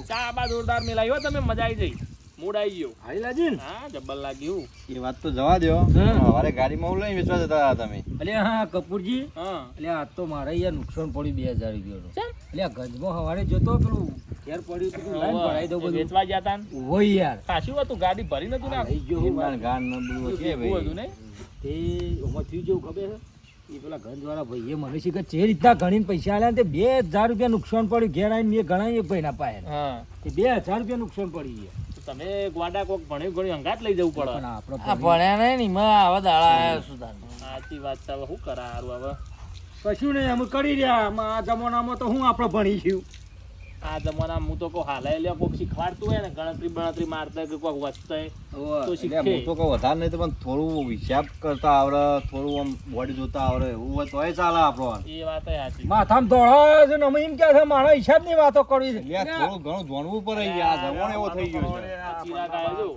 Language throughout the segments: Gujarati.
ચા બા જોરદાર મેલાયો તમે મજા આવી જઈ મૂડ આવી ગયો આવી લાજી ને હા જબ્બર લાગ્યું એ વાત તો જવા દો હવારે ગાડીમાં હું લઈને વેચવા જતા હતા તમે અલે હા કપૂરજી હા એટલે આ તો મારે યાર નુકસાન પડ્યું 2000 રૂપિયાનું એટલે આ ગંજમાં હવારે જતો પેલું ઘેર પડ્યું તું લાઈન ભરાઈ દઉં બધું વેચવા ગયા તા હોય યાર સાચું હતું ગાડી ભરી નતું ને લઈ ગયો હું મારે. ગાન ન બોલવું કે એવું ભાઈ હતું ને તે ઓમાં થયું જેવું ખબર છે એ પેલા ગંજવાળા ભાઈએ મને શીખે જે રીતના ગણીને પૈસા આલ્યા ને તે 2000 રૂપિયા નુકસાન પડ્યું ઘેર આવીને મેં ગણાય એક ભાઈના પાસે હા તે 2000 રૂપિયા નુકસાન પડી ગયા તો તમે ગોડા કોક ભણ્યું ગણ્યું અંગાત લઈ જવું પડે પણ આપણે ભણ્યા નહીં ને એમાં આવા દાડા આયા સુધાર સાચી વાત છે હવે શું કરા હારું હવે કશું નહીં અમે કરી રહ્યા આમાં આ જમાનામાં તો હું આપણે ભણી છું આ જમાના હું તો કોઈ હાલે લે કોક શીખવાડતું હોય ને ગણતરી બણતરી મારતા કે કોક વચતા તો શીખે હું તો કહું વધારે નહીં તો પણ થોડું હિસાબ કરતા આવડે થોડું આમ બોડી જોતા આવડે એવું હોય તોય ચાલે આપણો એ વાત સાચી માથામાં દોડા છે ને અમે એમ ક્યાં છે મારા હિસાબની વાતો કરવી છે યાર થોડું ઘણું જાણવું પડે યાર જમાનો એવો થઈ ગયો છે ચિરાગ આવ્યો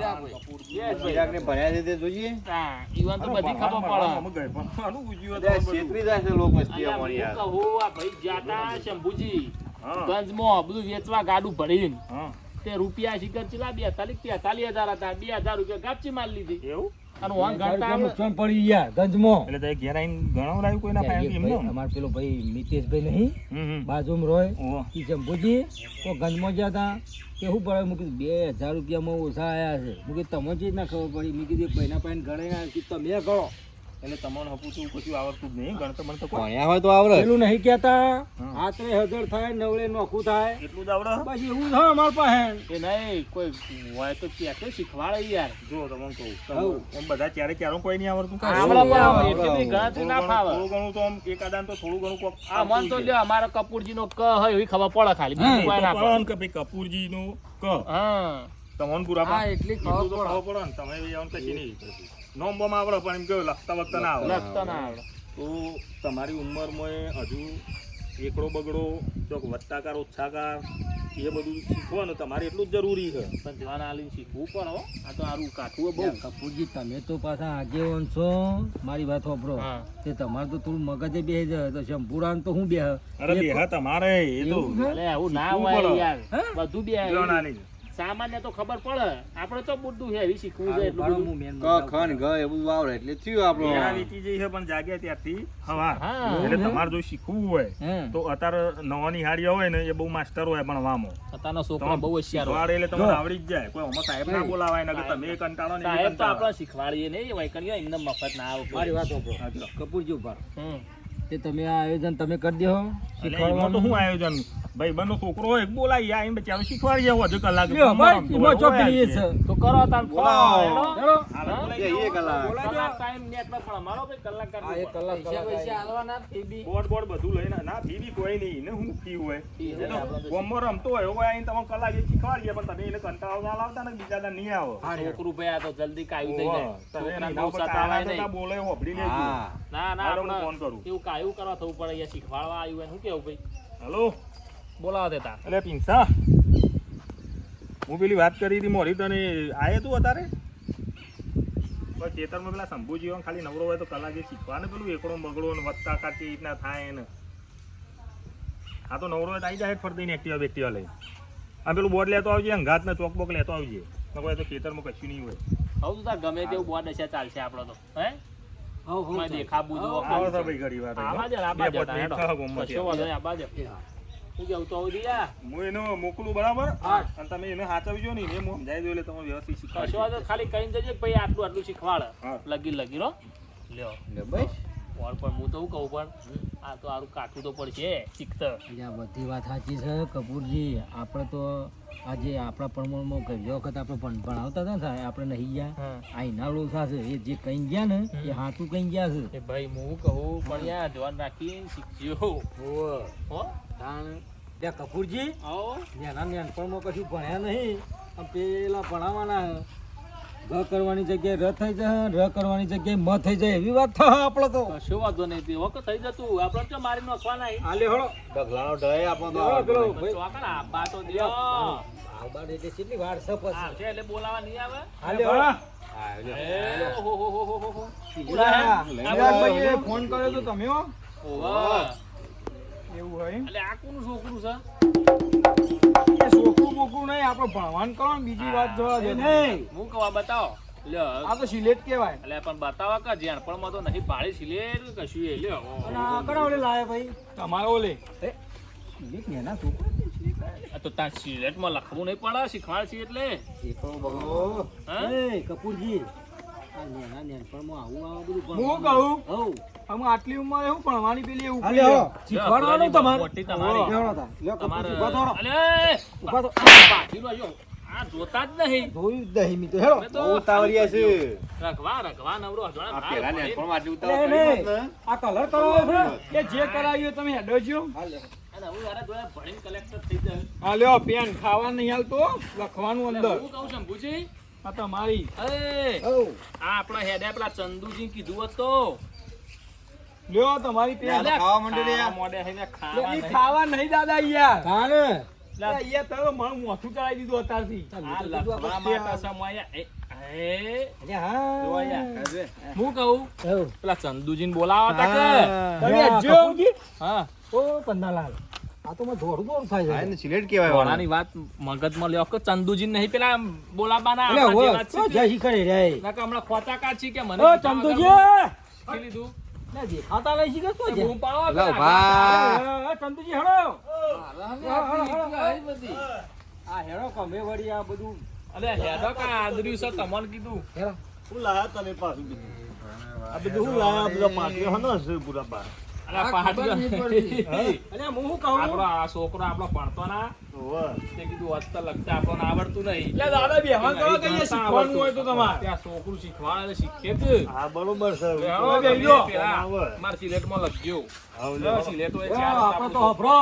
ચિરાગને ભણ્યા છે તે જોઈએ હા ઈવન તો બધી ખબર પડે છેતરી જાય છે લોક મસ્તી અમારી યાર હું કહું આ ભાઈ જાતા શંભુજી ગંજમાં બધું વેચવા ગાડું ભરીને તે રૂપિયા શિખર ચલા 43-43,000 હતા 2000 રૂપિયા ગાપચી માલ લીધી એવું અને વાં ગણતા નુકસાન પડી યાર ગંજમાં એટલે તે ઘેર આઈને ગણાવરાયું કોઈના પાસે એમ ન અમાર પેલો ભાઈ મિતેશભાઈ નહીં બાજુમાં રોય ઈ શંભુજી તો ગંજમાં ગયા હતા કે શું પડે મૂકી 2000 રૂપિયામાં ઓછા આયા છે મૂકી તમને જ ના ખબર પડી મેં કીધું ભાઈના પાસે ગણાય તમે ગણો એટલે તમને હપુતું કશું આવડતું જ નહીં ગણતો મને તો કોઈ ભણ્યા હોય તો આવડે પેલું નહીં કહેતા હાથે હજર થાય નવળે નોખું થાય એટલું જ આવડે બસ એવું છે અમાર પાસે એ નહીં કોઈ હોય તો ક્યાં શીખવાડે યાર જો તમને કહું આમ બધા ક્યારે કોઈ નહીં આવડતું આવડે પણ એટલી બધી ગણતરી ના ફાવે થોડું ઘણું તો આમ એક આદાન તો થોડું ઘણું કોક આ મન તો લ્યો અમારા કપૂરજી નો ક હોય એવી ખબર પડે ખાલી બીજું કોઈ ના પડે કે ભાઈ કપૂરજી નું ક હા તમને પૂરા હા એટલી એટલું તો ખબર પડે ને તમે એવું કશી નહીં નોમ બોમ આવડે પણ એમ કેવું લખતા વખતા ના આવડે લખતા ના આવડે તો તમારી ઉંમરમાં હજુ એકડો બગડો ચોક વત્તાકાર ઓછાકાર એ બધું શીખવાનું તમારે એટલું જ જરૂરી છે પણ જવાન આલીને શીખવું પડે હો આ તો આરું કાઠું બહુ કપૂરજી તમે તો પાછા આગેવાન છો મારી વાત સાંભળો હા તે તમારે તો થોડું મગજે બેહી જાય તો શંભુરાન તો હું બેહ અરે બેહા તમારે એ તો અલે આવું ના શીખવું હોય પડે. યાર બધું બે જોનાની સામાન્ય તો ખબર પડે આપણે તો બધું છે એવી શીખવું છે એટલું બધું ક ખન ગ એ બધું આવડે એટલે થયું આપણો પેલા વીતી જઈ છે પણ જાગ્યા ત્યારથી હવાર હા. એટલે તમારે જો શીખવું હોય હા. તો અત્યારે નવાની હાડીઓ હોય ને એ બહુ માસ્ટર હોય ભણવામાં અત્યારનો છોકરો બહુ હોશિયાર હોય શીખવાડે એટલે તમને આવડી જ જાય કોઈ આમાં સાહેબ ના બોલાવાય ને કે તમે કંટાળો ને એ સાહેબ તો કંટાળો. આપણે શીખવાડીએ નહીં ભાઈ કરીએ એમને મફત ના આવે મારી વાત સાંભળો કપૂરજી ઉપર હમ. તે તમે આ આયોજન તમે કરી દો એટલે એમાં તો શું આયોજન ભાઈ બંને છોકરો હોય બોલાવી આ એમ બચારો શીખવાડી જાવ હજુ કલાક લ્યો, ભાઈ, એમાં ચોપડી છે. તો કરો તાર બોલાવો. ચાલો. એ કલાક કલાક ટાઈમ નેટ પર પણ અમારો ભાઈ કલાક આ કાઢી એક કલાક પૈસા આલવાના ફી બી બોર્ડ બધું લઈને ના ફી બી કોઈ નહીં ને હું ફી હોય ગોમમાં રમતો હોય એવો આવીને તમે કલાક એક શીખવાડીએ પણ તમે એને કંટાળો ના લાવતા ને બીજા દાડે નહીં આવો છોકરું ભાઈ આ તો જલ્દી કાયું થઈ જાય તમે છોકરા એના બહુ ઉપર સતાવાય કાળા નહીં થતા બોલે એવું અભડી લેજો હા ના ના હાલો, હું આપણે ફોન કરું. એવું કાયું કરવા થવું પડે અહીંયા શીખવાડવા આવ્યું હોય શું કેવું ભાઈ હેલો બોલાવા દેતા એટલે પિંસા હું પેલી વાત કરી હતી મોરી તને આયે તું અત્યારે પણ ખેતરમાં પેલા શંભુજીઓ ખાલી નવરો હોય તો કલાક એ શીખવા ને પેલું એકડો બગડો ને વત્તા કાચી રીતના થાય ને આ તો નવરો હોય તો આવી જાય ફરતી દઈને એક્ટિવા બેક્ટિવા લઈ આ પેલું બોર્ડ લેતો આવજે અંગાત ને ચોક બોક લેતો આવજે નકો તો ખેતરમાં કશું નહીં હોય હવે તો તાર ગમે તેવું બોર્ડ હશે ચાલશે આપણો તો હે મેં દેખાબું જો આવો તો ભાઈ ઘડી વાત આવા જ આબા જ હતા, હેડો. કશો વાંધો નહીં, આબા જ. શું કેવું તો હવે યાર હું એનો મોકલું બરાબર અને તમે એને સાચવજો ને એને હું સમજાવી દઉં એટલે તમે વ્યવસ્થિત કશો શીખવાડજો વાંધો નહીં, ખાલી કહીને જજે કે ભાઈ આટલું આટલું શીખવાડ હા. લગી રો લ્યો બસ ઓર પણ હું તો શું કહું પણ આ તો આરું કાઠું તો પડશે શીખતર આ બધી વાત સાચી છે કપૂરજી આપણે તો આજે આપણા પ્રમાણમાં ઘણી વખત આપણે ભણાવતા હતા ને સાહેબ, આપણે નહીં ગયા આ એના લોસા છે એ જે કઈ ગયા ને એ હાથું કઈ ગયા છે એ ભાઈ હું કહું પણ યાર ધ્યાન રાખી શીખજો હો ત્યાં કપૂરજી આવો નાના નાનપણમાં કશું ભણ્યા નહીં આમ પેલા ભણાવવાના ગ કરવાની જગ્યાએ ર થઈ જાય ર કરવાની જગ્યાએ મ થઈ જાય એવી વાત થાય આપણે તો કશો વાંધો નહીં તે વખત થઈ જતું આપણે તો મારી નાખવા નહીં આલે હળો ડગલાનો ઢય આપણો તો પેલો પેલો આવડે. ભાઈ ચોકડ આબા તો દ્યો આવબાર એટલે કેટલી વાર છે પછી આવશે એટલે બોલાવા નહીં આવે આલે હળો હા, એટલે એ હો હો હો હો હો ભાઈ ફોન કર્યો તો તમે હો ઓવા એવું હોય એમ? એટલે આ કોનું છોકરું છે એ છોકરું બોકરું નહીં, આપણે ભણવાનું કરો ને, બીજી વાત જોવા દે નહીં. હું કવા બતાવો લ્યો આ તો સિલેટ કહેવાય. એટલે પણ બતાવો કે જાણપણમાં તો નહીં ભાળી સિલેટ કે કશું એ લ્યો અને આ કડા ઓલે લાયા ભાઈ તમારો ઓલે એક નેના છોકરા આ તો તાર સિલેટમાં લખવું નહીં પડે શીખવાડ છે એટલે હા? એ કપૂરજી આ નેના નેનપણમાં આવું બધું હું ભણવાનું. કહું હઉ. અમે આટલી ઉંમરે શું ભણવાની પેલી એવું હાલે હો. શીખવાડવાનું તમારે. મોટી તમારી લેવડો તા. લ્યો તમારે કપૂરજી, ઉભા થો. અલે ઉભા થો. બાકીનો આયો. આ જોતા જ નહીં જોયું જ નહીં મી તો. હેલો. અમે તો બહુ ઉતાવળિયા છે. રખવા નવરો જોડા આ ભાર પેલા પડી. નેનપણમાં આટલી એ ઉતાવળ નહીં. કરી હોત ને. આ કલર કરાવો છે. એ જે કરાવ્યું તમે હેડોજો. અને હું યાર જોડે ભણીને કલેક્ટર થઈ જાય હા લ્યો પેન ખાવા નહીં હાલતો, લખવાનું એટલે અંદર. હું કહું છું ભૂજી આ તમારી એ હઉ. આ આપણા હેડે પેલા ચંદુજી કીધું હોત તો લ્યો તમારી પેન. લે, ખાવા માંડ્યો લે. ખાવા મોડે થઈને ખાવા એ નહીં. ખાવા નહીં દાદા યાર. કાને. અહીંયા તમે મારું મોથું ચડાવી દીધું અત્યારથી. આ લખવા માટે સમય એ અરે હા. જો અહીંયા. હવે. હું કહું હઉ. પેલા ચંદુજીને બોલાવા હતા હા. તમે હા, હજો. કપૂરજી. હા ઓ પન્નાલાલ, આ તો મને દોડું દોડું થાય હા, છે. એને સિલેટ કહેવાય વાળા. ઘોડાની વાત મગજમાં લ્યો કે ચંદુજી નહીં પેલા બોલાવાના અલે આપણા હો, જેવા જ તો છે. જય શી કરે રે. નકર હમણાં ખોચાકા છે કે મને ઓ કીધા ચંદુજી, વગર શીખી લીધું. લે દેખાતા નહીં શી કરતો છે. બૂમ પાડો લા, પેલા. ઉભા. ચંદુજી હેડો. આવી બધી આ હેડો કમે વળી આ બધું. અલે હેડો કા આદર્યું છે તમને કીધું હેડો. અલે આ પહાડી ખબર નહીં પડતી. અરે હું શું કહું? આપણો આ છોકરો આપણો ભણતો ના તે કીધું વાંચતા લખતા આપણને આવડતું નહીં લે દાદા બેહવાન કરો કે અહીંયા શીખવાનું હોય તો તમારે. ત્યાં છોકરું શીખવાડે એટલે શીખે જ. હવે બેહજો. પેલા મારા સિલેટમાં લખજો સિલેટ હોય એ ચાર આપણે તો હભરો.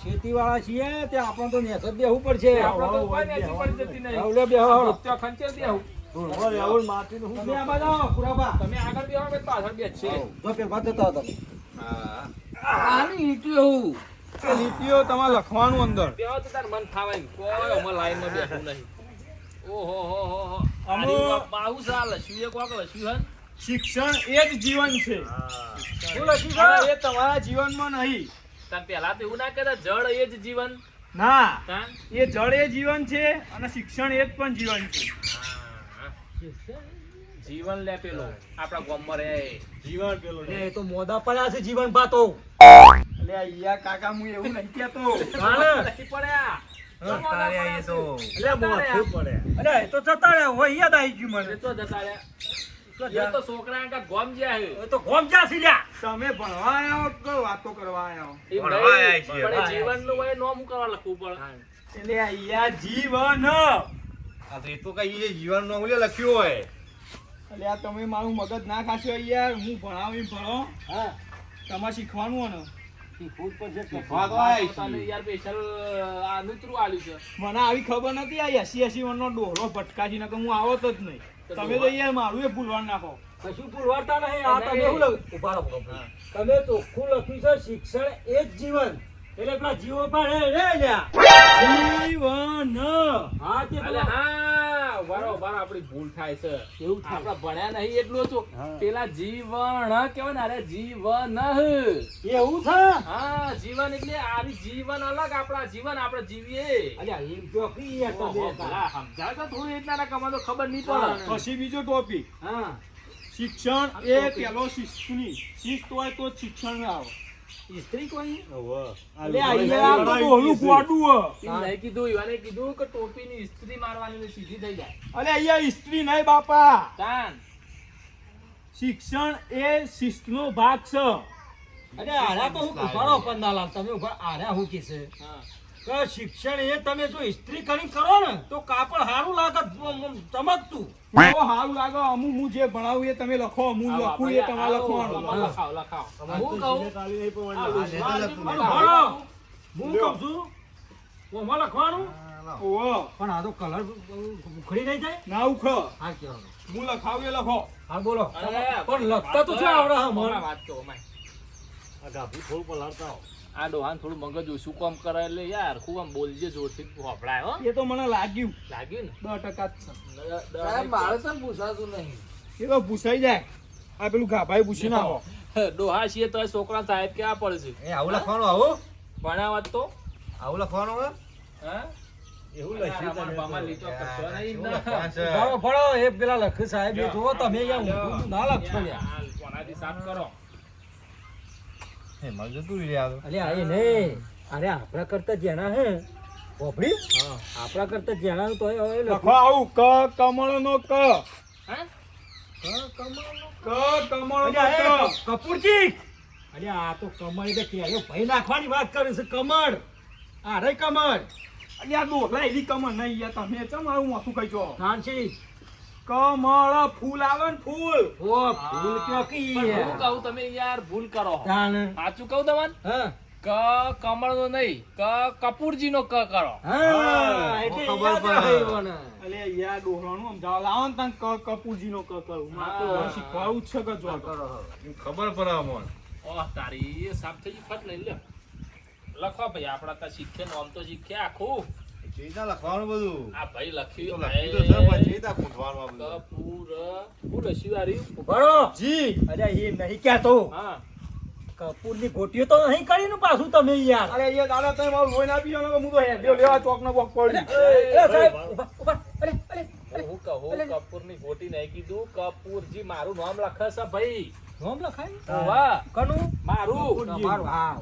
ખેતીવાળા છીએ તે આપણે તો નેસ જ બેહવું પડશે. આપણે તો કોઈ નથી પડી જતી નહીં. આવલે બેહો હેડો. ત્યાં ખંચેર બેહું. તમે આ બાજુ આવો, પુરાબા. તમે આગળ બેહો કે પાછળ બેસશે. જો પેલા જતા હતા. હા. આની ઈંટો એવું એ લીટીઓ તમારે લખવાનું અંદર. બેહો તો તાર મન ફાવે ને. કોઈ અમાર લાઈનમાં બેઠું નહીં. ઓહો હો હો હો. અમો- આની બાહુ સાલ લસ્યું કોક લસ્યું હન. શિક્ષણ એ જ જીવન છે. શું લખ્યું છે? અને એ તમારા જીવનમાં નહીં. તાર પેલા તો એવું ના કહેતા જળ એ જ જીવન. ના, તાન એ જળ એ જીવન છે અને શિક્ષણ એ જ પણ જીવન છે. જીવન લે પેલો આપણા ગામમાં રે. એ તો મોદા પડ્યા છે જીવન પાતો. એટલે અહીંયા કાકા હું એવું નહીં કહેતો. નથી પડ્યા. તારે એ તો. એટલે મોથું પડે. અરે એ તો જતા રહ્યા હોય યાદ આવી ગયું મને. તો જતા રહ્યા. એ તો છોકરા આગળ ગોમ જ્યાં હે. એ તો ગોમ જા સીલ્યા. તમે ભણવા આવ્યા કે વાતો કરવા આવ્યા? એ ભણવા ભાઈ, આયા છીએ. પણ એ જીવનનું હોય નોમ હું કરવા લખવું પડે. એટલે અહીંયા જીવન. આ તો એ તો કઈ જીવન નો મૂલ્ય લખ્યું હોય. એટલે આ તમે મારું મગજ ના ખાશો યાર. હું ભણાવી ભણો. હા. તમારે શીખવાનું હોય ને. શીખવું જ પડશે. શીખવા તો આયા છીએ. તને યાર સ્પેશિયલ આ નૂતરું આલ્યું છે. મને આવી ખબર નથી. આ 80 વર્ષનો ડોહરો ભટકાજી નકર હું આવત જ નહીં. તમે તો યાર મારું એ ભૂલવાનું નાખો. કશું પુરવાડતા નહીં. આ તમે શું લખ્યું? ઉભા રહો, ઉભા રહો. તમે ચોખ્ખું લખ્યું છે શિક્ષણ એ જ જીવન. એટલે પેલા જીવો પર રે લ્યા. જીવન. હા તે અલે પેલા હા, બરોબર આપણી ભૂલ થાય છે. એવું થાય. આપણા ભણ્યા નહીં એટલું તો પેલા જીવન કહેવાય ને. અરે જીવન. એવું છે. હા, જીવન એટલે આવી જીવન અલગ આપણા જીવન આપણે જીવીએ. અલ્યા એમ તો કી યાર તમે ઓહો, ભલા સમજાવે તો થોડું એટલા ના કમાતો ખબર નહીં પડે. પછી બીજો ટોપિક. હા. શિક્ષણ એ પેલો શિસ્તની. શિસ્ત હોય તો જ શિક્ષણ આવે. સ્ત્રી કોઈ એટલે અહીંયા આ તો ડોહલું ગોડું હે. એમ નહીં કીધું, ઈવાને કીધું કે ટોપીની ઇસ્ત્રી મારવાની ને સીધી થઈ જાય. અલે અહીંયા સ્ત્રી નહીં બાપા. તાન શિક્ષણ એ શિસ્તનો ભાગ છે. અરે આરા તો હું ઉભારો પંદાલાલ તમે ઉભા આરા હું કે છે હા. કે શિક્ષણ એ તમે જો ઇસ્ત્રી કરી કરો ને તો કાપડ સારું લાગે ચમકતું. બહુ સારું લાગે. હું જે ભણાવું એ તમે લખો. હું લખું એ તમારે લખવાનું. આવો, લખાવો, લખાવો. હું કહું આ ભણો. હું કહું છું ઓમાં લખવાનું ઓહો. પણ આ તો કલર ઉખડી નહીં જાય. ના ઉખડો. હા કેવાનું. હું લખાવું એ લખો. હા બોલો. અરે, પણ લખતા તો છે આવડે હે મને. વાત કહો, અમાય. આ ડોહાને થોડું મગજ ઓછું કામ કરે એટલે યાર ખૂબ આમ બોલજે જોરથી હોભળાય હો. એ તો મને લાગ્યું. લાગ્યું ને 10% જ છે. સાહેબ મારે તો પૂછાતું નહીં. એ તો પૂછાઈ જાય. આ પેલું ગાભાઈ પૂછી નાખો. ડોહા છીએ તો છોકરા સાહેબ કેવા પડશે એ આવું લખવાનું આવું ભણાવત તો આવું લખવાનું હે? હા એવું અમારા બામાં લીટો કરશો નહીં ને. ભણો ભણો એ પેલા લખ સાહેબ એ જુઓ તમે યાર ઊંધું ના લખશો યાર. હાલ, કોનાથી સાફ કરો એ મારે જતું રહી આ તો. અરે આ એ નહીં અરે આપણા કરતા જેના હે પોપડી આપણા કરતા જેના તો હવે લખો આવું ક કમળનો ક હા ક કમળનો ક કપૂરજી અરે આ તો કમળ એટલે કેળો ભાઈ નાખવાની વાત કરે છે કમળ આ રે કમળ અલ્યા ડોહલા એવી કમળ નહીં યાર તમે ચમ આવું માથું કહી છો કાંચી કમળ ફૂલ આવે ને ફૂલ ઓ ભૂલ ક્યો કી પણ હું કહું તમે યાર ભૂલ કરો તાણ સાચું કહું તમને હા ક કમળનો નહીં કપૂરજીનો ક કરો હા એટલે ખબર યાદ પડે. રહે મને. અલે યાર ડોહલાનું સમજાવ લાવો ને તને કપૂરજીનો ક કરું મારે તો હા. શીખવાડવું જ છે કે જો એમ ખબર પડે અમને. ઓહ તારી એ સાફ થઈ ગઈ ફટ લઈ લે લખો ભાઈ આપડા તો શીખે નોમ તો શીખે આખું કેવી રીતના લખવાનું બધું? આ ભાઈ તો લખ્યું લખી તો છે, પણ કેવી રીતના પૂછવાનું આ બધું? કપૂર હું લસ્યું આ રહ્યું ઉભારો જી અરે એ નહીં કહેતો હા કપૂરની ગોટીઓ તો નહીં કરી ને પાછું તમે યાર અરે યાર દાદા તમે મારું લોહી ના પીજો ને હું તો હેડ્યો લેવા ચોક નો બોક પડી એ સાહેબ ઉભા ઉભા અરે અરે હું કહું કપૂરની ગોટી નહીં કીધું કપૂરજી મારું નામ લખે છે ભાઈ નામ લખાય વાહ કનું મારું તમારું હા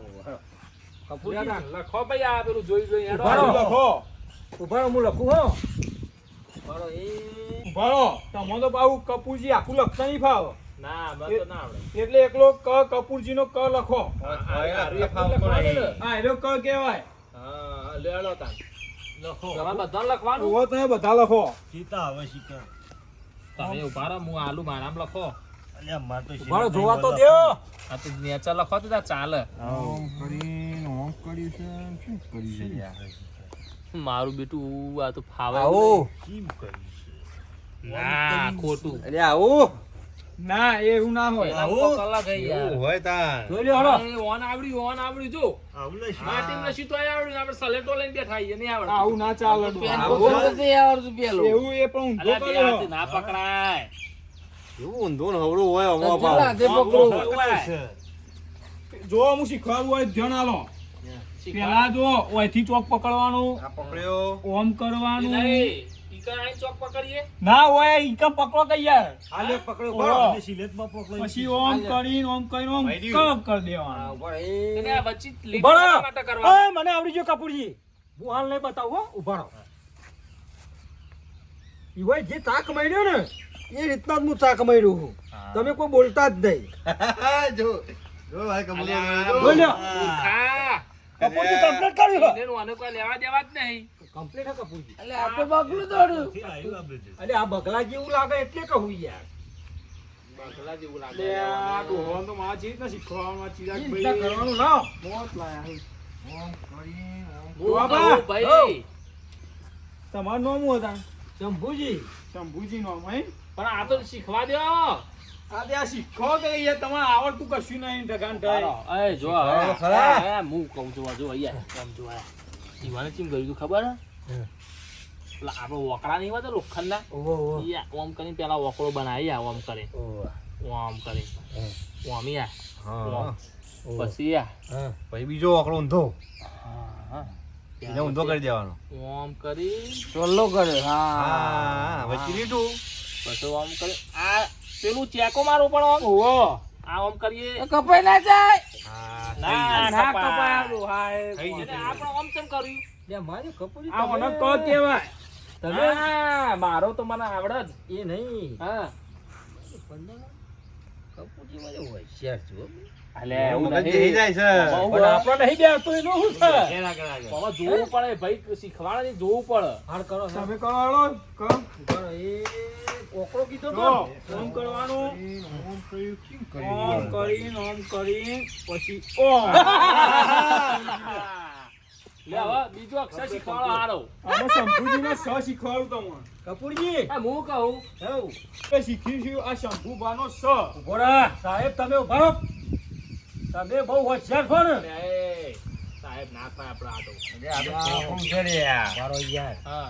કપૂરજી લખો ભાઈ આ પેલું જોઈ જોઈ હેડો ઉભારો. લખો ઉભારો હું લખું હો ઉભારો એ ભરો તમે તો પાછું કપૂરજી આખું લખતા નહીં ફાવ ના મને તો ના આવડે એટલે એકલો ક કપૂરજીનો ક લખો આ લખાવવાનું લખવાનું નહીં. ને. હા એનો ક કહેવાય હા લેડો તાન લખો તમારે બધા લખવાનું ઓવો તમે બધા લખો તમે ઉભા રહો હું આલુ મારામ લખો ઉભારો જોવા તો દ્યો આ તો નેચર લખો તો ત્યાં ચાલે મારું બેટું આ તો ફાવે આવો ના ખોટું અરે આવો ના એવું ના હોય એના તો કલાક હે યાર એવું હોય તાન. જોઈ લ્યો હળો એ ઓન આવડ્યું જો માટી લસી તો આવડ્યું આપણે સલેટો લઈને બેઠા છીએ નહીં આવડે આવું ના ચાલે પેન આવું ખોટું નથી આવડતું પેલું એવું એ પણ ઊંધો અલા બે કર્યો હાથે ના પકડાય એવું ઊંધું ને હવળું હોય અમારા કેટલા બાપ. હાથે પકડું? પકડાય. જો હું શીખવાડું હોય ધ્યાન આલો પેલા જો ઓયથી ચોક પકડવાનું આ પકડ્યો. ઓમ કરવાનું નહીં, ઈ કઈ આઈ ચોક પકડીએ ના હોય ઈકમ પકડો કઈ યાર હાલે પકડો ઓહો. ઉભારો પછી ઓમ કરીને ઓમ કપ કરી દેવાનું ઉભારો એને એ આ વચ્ચે લીટી ઉભારો શા માટે કરવા એ મને આવડી ગયો કપૂરજી હું હાલ નહીં બતાવું હો ઉભારો ઈ ભાઈ જે ચાક મળ્યો ને એ રીતના જ હું ચાક મળ્યું છું તમે કોઈ બોલતા જ નહીં જો જો ભાઈ કબૂલ જોઈ લ્યો ખા કપૂરજી કમ્પ્લીટ કર્યું એનું આને કોઈ લેવા દેવા જ નહીં કમ્પ્લીટ હે કપૂરજી એટલે આ તો પકડું દોડ્યું. અરે આ બગલા જેવું લાગે એટલે કહું યાર બગલા જેવું લે લાગે આ ડોહોને તો મારા ચીજ ને શીખવાડવાનું આ ચિરાગ ઈ રીતના ભાઈ કરવાનું ના મોત લાયા છે. હું બાબા. કહું ભાઈ તમારું નામ શું હતા શંભુજી શંભુજી નામ હે પણ આ તો શીખવા દો આ ત્યાં શીખો કે યાર તમારે આવડતું કશું નહીં ઢગાન ઢાઈ એ જો હવે ખરા. હવે હું કહું છું જો અહીંયા આમ જો આ જીવાને ચીમ કર્યું તું ખબર હે પેલા આપણે વકડા નહીં હોતા લોખંડના ઓહો ઓહો ઈ આ ઓમ કરીને પેલા વકડો બનાવી આ ઓમ કરીને ઓહો ઓમ કરીને ઓમી આ હા. પછી આ હા પછી બીજો આંકડો ઊંધો હા એને ઊંધો કરી દેવાનો. ઓમ કરી ચોલ્લો કરે હા હા વચ્ચે લીટું. પછી ઓમ કરી આ પેલું ચેકો મારો પણ ઓમ ઓહો આ ઓમ કરીએ એ કપાઈ ના જાય હા ના ના કપાય. કપાયું હાય થઈ ગયું. એટલે આપણે ઓમ કેમ કર્યું લે મારે કપૂરજી આ મને ક તમે કહેવાય તમે હા, મારો તો મને આવડે જ એ નહીં હા કપૂરજી મને હોશિયાર છો અલે એવું એવું મગજ જઈ નહીં જાય છે. બહુ પણ આપણો નહીં બેસતો એનું શું છે બાબા જોવું પડે ભાઈ શીખવાડે નહીં, જોવું પડે હાલ કરો હાલ. તમે કરો ક ઉભારો એ ઓકળો કીધો તો જો ને? ઓમ કરવાનું ઓમ કરીને પછી ઓમ લે હવે બીજો અક્ષર શીખવાડો હારો અમે શંભુજીને સ શીખવાડું તમને કપૂરજી આ હું કહું હઉ એ શીખીશું આ શંભુબાનો સ ઉભો રહો. સાહેબ તમે ઉભા રહો. તમે બહુ હોશિયાર છો ને એ સાહેબ ના થાય આપણે આ તો અરે આ તો કોકડું છે રે યાર. ઉભા રહો યાર હા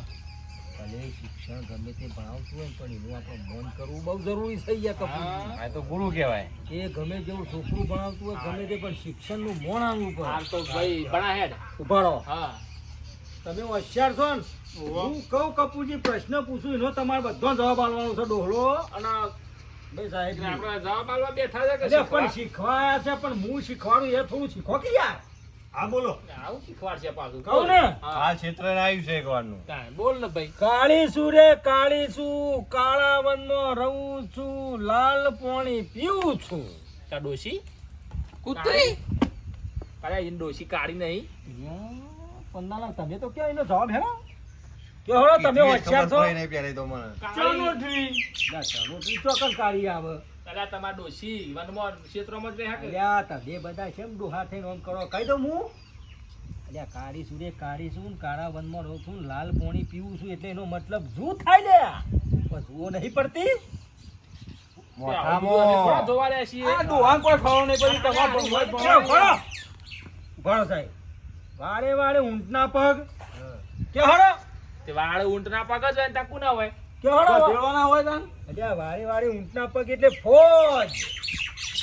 ભલે શિક્ષણ ગમે તે ભણાવતું હોય ને પણ એનું આપણે મન કરવું બહુ જરૂરી છે યાર કપૂરજી. આ તો ગુરુ કહેવાય. એ ગમે જેવું છોકરું ભણાવતું હોય ગમે તે પણ શિક્ષણનું મોણ આવવું પડે. હાલ તો ભાઈ ભણા હેડ ઉભા રહો. હા તમે હોશિયાર છો ને? હું કહું કપૂરજી પ્રશ્ન પૂછું એનો તમારે બધો જવાબ આપવાનો છે ડોહલો અને ભાઈ સાહેબ એટલે આપણે જવાબ આલવા બેઠા છે કે અરે પણ શીખવા? શીખવાયા છે પણ હું શીખવાડું એ થોડું શીખો કે યાર. હા બોલો. આવું શીખવાડશે પાછું કહું ને હા આ ક્ષેત્ર આવ્યું છે એક વારનું. કાંઈ બોલ ને ભાઈ કાળીસું રે કાળીસું કાળા વનમાં રહું છું લાલ પાણી પીવું છું. તા ડોશી કૂતરી અરે ઈન ડોશી કાઢી નહીં પન્નાલાલ તમે તો ક્યાં એનો જવાબ હેરો કે હળો તમે હોશિયાર છો? ખબર પડે નહીં પહેલી તો મને. ચાલો ઠી ના, ચાલો તું ચોક્કસ કાઢી આવે. અલ્યા તમારા ડોશી વનમાં ક્ષેત્રમાં જ રહે કે અલ્યા તમે બધા કેમ ડોહા થઈને આમ કરો કહી દઉં હું? અલ્યા કાળીસું રે કાળીસું ને કાળા વનમાં રહું છું ને લાલ પાણી પીવું છું એટલે એનો મતલબ જૂ થાય લે પણ જુઓ નહીં પડતી. થોડા જોવા રહ્યા છીએ આ ડોહાન કોઈ ખબર નહીં પડી તમારા ભગવાન ભણો. ભણો સાહેબ વાળે વાળે ઊંટના પગ કે હળો તે વાળ ઊંટના પગ જ હોય ને ટકુ ના હોય કે હળો ભેળવાના હોય તાન અલ્યા વાળે વાળે ઊંટના પગ એટલે ફોજ.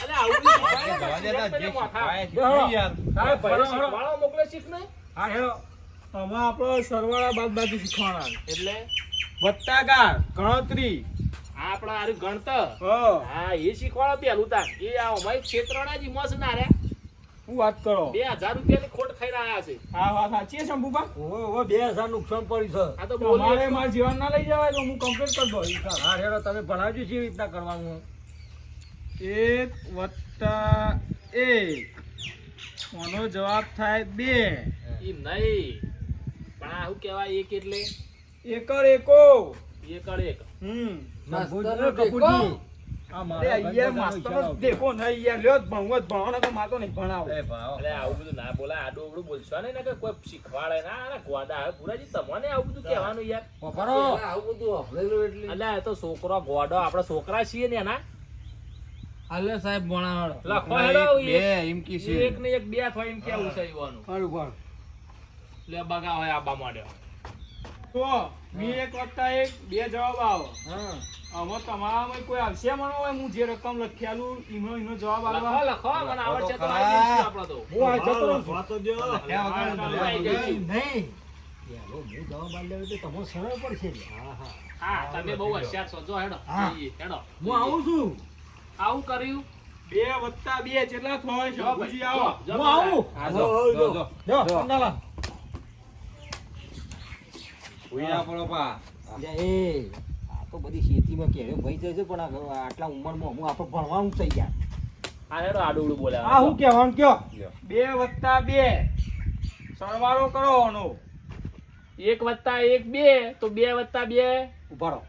અલે આવું બી જવા દે તાર, જે શીખવાય કે હળો યાર. સાહેબ ભણો હળો. વાળો મોકલે શીખ ને હા હેળો તમે આપણો સરવાળા બાદ બાકી શીખવાના એટલે વત્તાકાર ગણતરી આ આપણા હારું ગણતર હા હા એ શીખવાડો પેલું તાર એ આ અમારી ક્ષેત્રના જ ઈમોસ ના રે હું વાત કરો 2000 રૂપિયાની ખોટ ખાઈ રહ્યા છે આ વાત સાચી છે શંભુબા ઓવે ઓવે 2000 નુકસાન પડ્યું છે. આ તો તમારે બોલીએ મારા જીવન ના લઈ જવાય તો હું કમ્પ્લીટ કરી દઉં હિસાબ. હા હેળો તમે ભણાવજો કેવી રીતના કરવાનું. 1 + 1 આનો જવાબ થાય 2 ઈ નહીં પણ આ શું કહેવાય એક એટલે એકર એકો એકડ એક કપૂરજી, કપૂરજી. આ મારા અરે યાર ભાઈબંધનો માસ્તર ઈશારો છે. દેખો નહીં યાર લ્યો ભણવો જ ભણવાનો તો માતો નહીં ભણાવો એ ભાવ. એટલે આવું બધું ના બોલાય આડું અવળું બોલશો ને કે કોઈ શીખવાડે ના ના ગોડા હવે પુરાજી તમને આવું બધું કહેવાનું યાર વપરો. આવું બધું હફળેલું એટલે અલ્યા એ તો છોકરો ગોડો આપણે છોકરા છીએ ને એના હાલે સાહેબ ભણાવડો લખો હેડો બે એમ કી છે. એક ને એક બે થાય એમ કેવું છે ઈવાનું ખરું ખરું. લે બગા હોય આબા માટે તો મી 1 + 1 2 જવાબ આવો હા આમાં તમારામાં કોઈ આવશે મને હોય હું જે રકમ લખ્યાલું એનો જવાબ લખો આલવા લખો મને આવડશે તો ખરા. આવી જઈશું આપણે તો હું આ જતો રહું છું. આવી જઈશું. નહીં યાર, હું જવાબ આલ્યો એટલે તમને સરળ પડશે લે. હા હા હા તમે બહુ હોશિયાર છો જો હેડો હા. જઈએ, હેડો હું આવું છું. આવું કર્યું 2 + 2 કેટલા થાય જો શંભુજી ભાઈ, આવો જો, હું આવું. હા, જો. જો પન્નાલાલ. ઉયા પડો પા. અલ્યા એ આ તો બધી ખેતીમાં કેળે ભાઈ જશે પણ આ આટલા ઉંમરમાં હું આપણે ભણવાનું થઈ ગયા. હા હેડો આડું બોલે આ હું કહેવાનું કયો? 2 + 2 સરવાળો કરો આનો 1 + 1 2 તો 2 + 2 ઉભા રહો.